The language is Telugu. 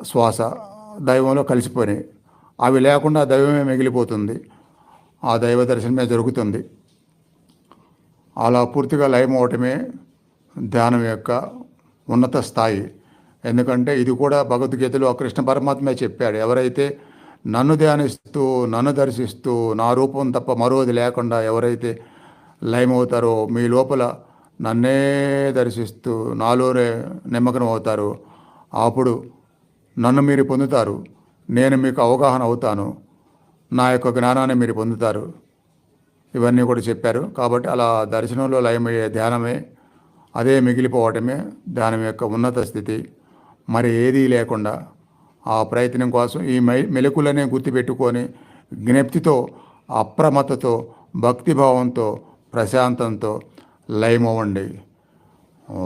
శ్వాస దైవంలో కలిసిపోయినాయి. అవి లేకుండా దైవమే మిగిలిపోతుంది. ఆ దైవ దర్శనమే జరుగుతుంది. అలా పూర్తిగా లయమవటమే ధ్యానం యొక్క ఉన్నత స్థాయి. ఎందుకంటే ఇది కూడా భగవద్గీతలో కృష్ణ పరమాత్మే చెప్పాడు. ఎవరైతే నన్ను ధ్యానిస్తూ, నన్ను దర్శిస్తూ, నా రూపం తప్ప మరోది లేకుండా ఎవరైతే లయమవుతారో, మీ లోపల నన్నే దర్శిస్తూ నాలోనే నిమగ్నం అవుతారో, అప్పుడు నన్ను మీరు పొందుతారు. నేను మీకు అవగాహన అవుతాను. నా యొక్క జ్ఞానాన్ని మీరు పొందుతారు. ఇవన్నీ కూడా చెప్పారు. కాబట్టి అలా దర్శనంలో లయమయ్యే ధ్యానమే, అదే మిగిలిపోవటమే ధ్యానం యొక్క ఉన్నత స్థితి. మరి ఏదీ లేకుండా ఆ ప్రయత్నం కోసం ఈ మెలకులనే గుర్తుపెట్టుకొని జ్ఞప్తితో, అప్రమత్తతో, భక్తిభావంతో, ప్రశాంతంతో లయమవ్వండి. ఓ